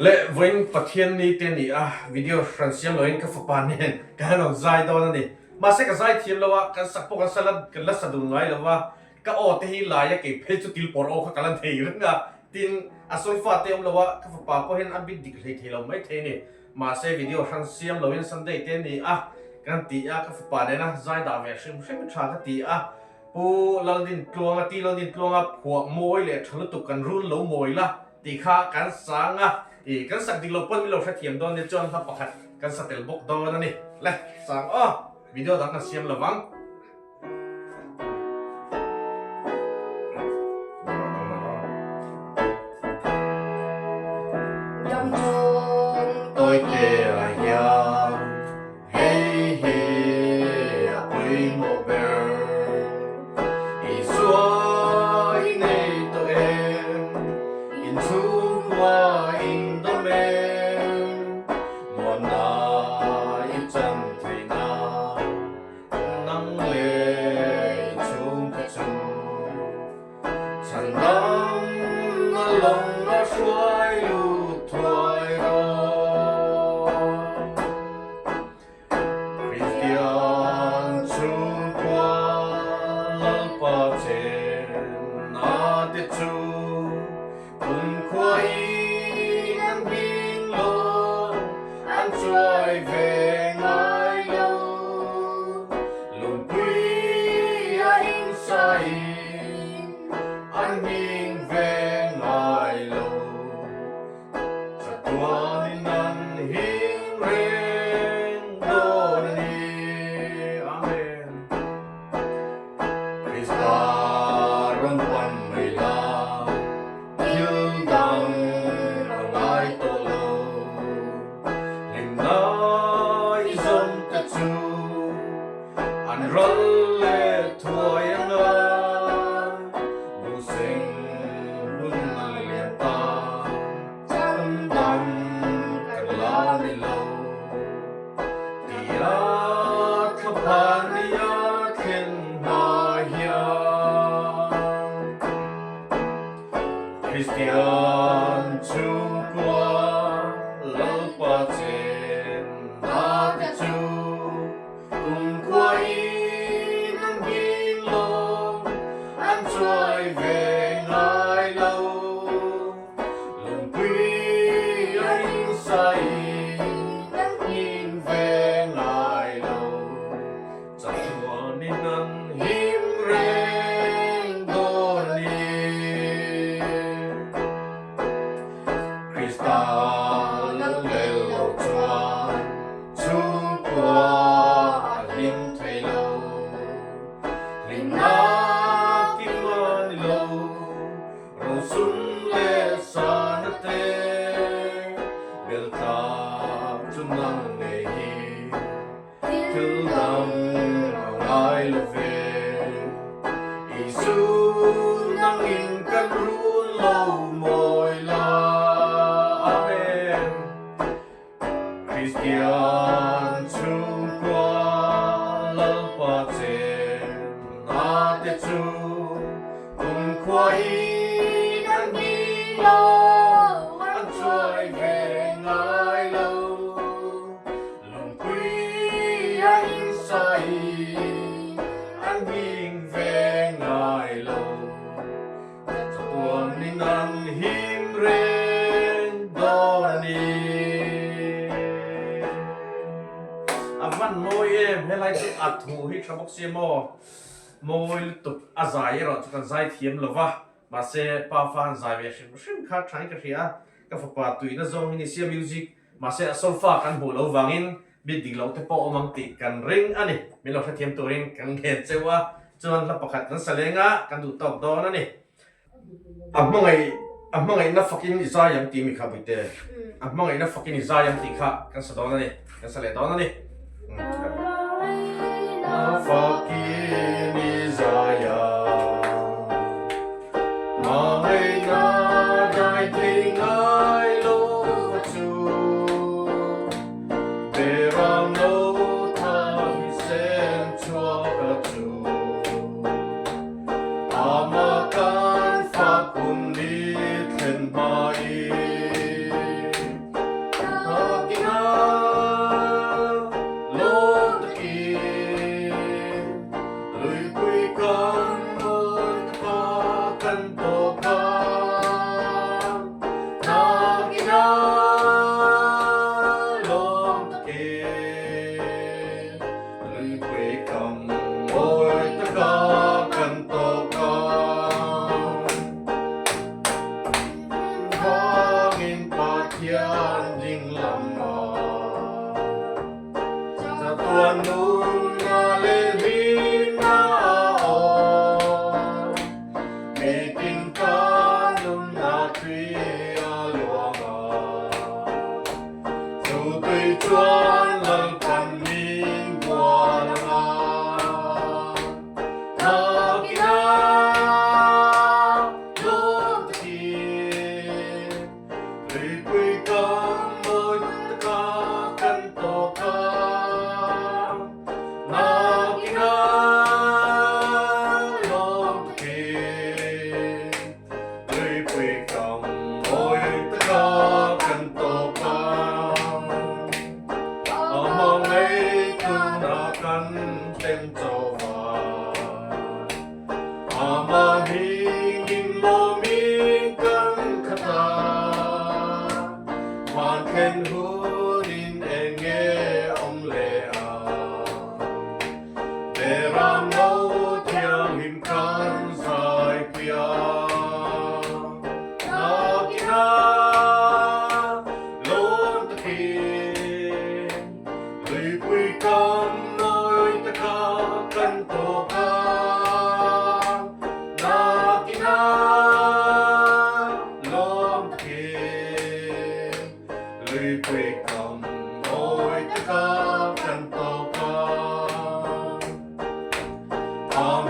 lệ với bậc thiên ni tên ni video transient loin ka fapan nen ka no zai do ni ma se ka zai thiam lawa kan sakpo kan salat kan la sadu ngai lawa ka o te hi la ya ke phe chu til por o kha kalan thei ranga tin asoi fa te om lawa ka fa po hen abit dik hlei thei lo mai the ni ma se video transient loin sunday tên ni kan ti ka fa pa de na zai da ve shim shim tha ka ti pu lalin tlonga ti lalin tlonga phua moi le thlu tu kan run lo moi la ti kha kan sanga kan sak ding lo pon mi lo tha thiam don ne chon ha pakhat kan satel bok do na ni le sang video dak na siam lawang dòng chuông tôi kể ya hey hey quy mô bè i xua i nei to em in thu qua in do men mo na i chân thầy na nắng lệ chung ka chung chân đắm nó lòng nó xuôi lụt thoại đó Christian chung qua lal pa chen na de chu cùng qua in bin lo an trôi về ngay lâu lùng quy anh sai anh nhìn về ngay lâu cho tua nên ăn hiến ren đô ni amen Christa ron quan mây la yêu đam ngay tô lô linh nói dòng ta chu anh rol le thôi anh bu sinh bun liền ta chân đam kan la ni lâu tia kapania ken na ya Christian chung qua lâu pa chen na te chu cùng qua in ang bin lo an trôi về ngay lâu lùng quy anh say nhìn về ngay lâu chẳng thua nên ăn hiếm ren đô ni Christa lê lâu chuan chung qua lim thầy lâu lim na kim man lâu rong sum le sa na te bel ta chung nang ne hi til dam ai lo ve isu nang in kan ru lo moi la amen Christian chung qua lal pa chen na te chu cùng qua in an bi lo an trôi về ngay lâu lùng quy anh say an bình về ngay lâu cho tuần nên ăn hiếm ren đô ni văn môi em hay lại tự thủ hít trong bốc xe môi tục giải rồi cho con giải thiếm là va mà sẽ bao phan giải về xem khác trái cái gì các phụ pa tùy nó giống như xe music mà sẽ sol pha căn bộ lâu vàng in biết đi lâu thế bao mang tị căn ring anh này mình lâu phải thiếm tôi ring căn hẹn chơi qua cho nên là bạc căn sale nga căn đủ tóc đó này mong ngày nó fucking giải yang tìm mình khá bị tệ mong ngày nó fucking giải yang tìm khá căn sale đó này căn sale đó này fucking Isaiah Mai na dai thei ngai lo chu Beram lo tha hi sen chua ka chu Amakan fa kun ni thlen mai thiên dinh lòng ngò cho tuần nung ngà lên hin na ô vì tình ca nung na truy a lùa ngò dù tùy chuan lần phần min qua ngà na kina luôn thiên lụy quy cam môi tất cả căn tổ ca na kina luôn thiên lụy quy cam môi tất cả căn tổ ca mong ấy tu na căn tem châu mà hi nghìn mô mi căn khata mà khen hu din e nghe ông lệ à để ram nâu thiang him kan sai pia na kina lôn ta ki lụy quy cam môi ta ca căn tổ ca na kina lom thiên lụy quy cam môi tất cả căn tổ ca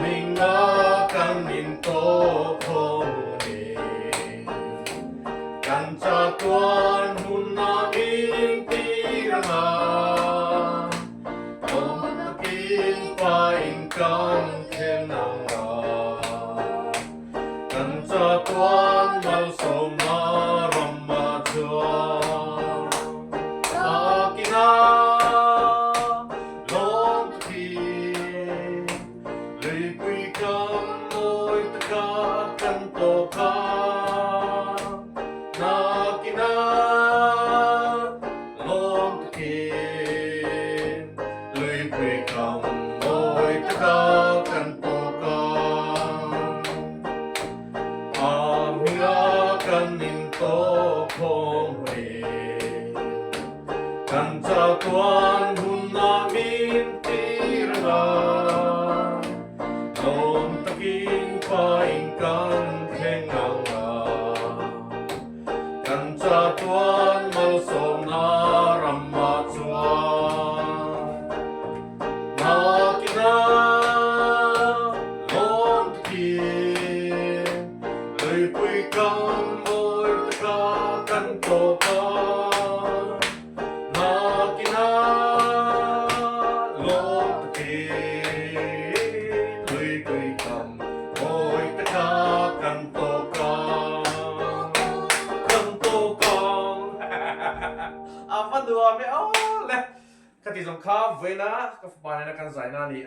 mình ngã căn in tổ khô ni căn cha tuan hun na in ti ra lom ta kin pa in căn thêm nang căn cha tuan mal som na ram ma chua na kina lom thi lụy quy cam môi tất cả căn tổ ca na kina lom thi lụy quy cam môi tất cả căn tổ ca Amina kan in to phong hề kan cha tuan hun na min ti ra lom takin pa in kan khen ngang kan cha tuan mal som na ram ma chuan na kina lom thiên lụy quy cam môi tất cả căn tổ ca na kina lom thiên lụy quy cam môi tất cả căn tổ ca apa dua me oh le kati zong kha vena ka pa na kan zaina ni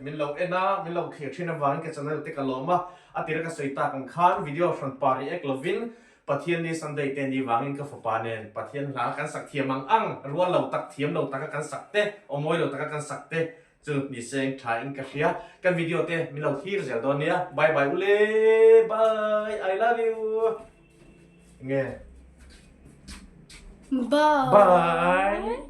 min lo ena min lo khir thina wan ke channel te kaloma atira ka soita kan khan video front pari ek lovin pathian ni sunday ten ni wangin ka fa nen pathian la kan sak thiam ang rual lo tak thiam lo tak kan sakte omoi lo tak kan sakte chu mi seng thain ka hria kan video te min lo thir zel don nia bye bye ule bye I love you nghe Bye. bye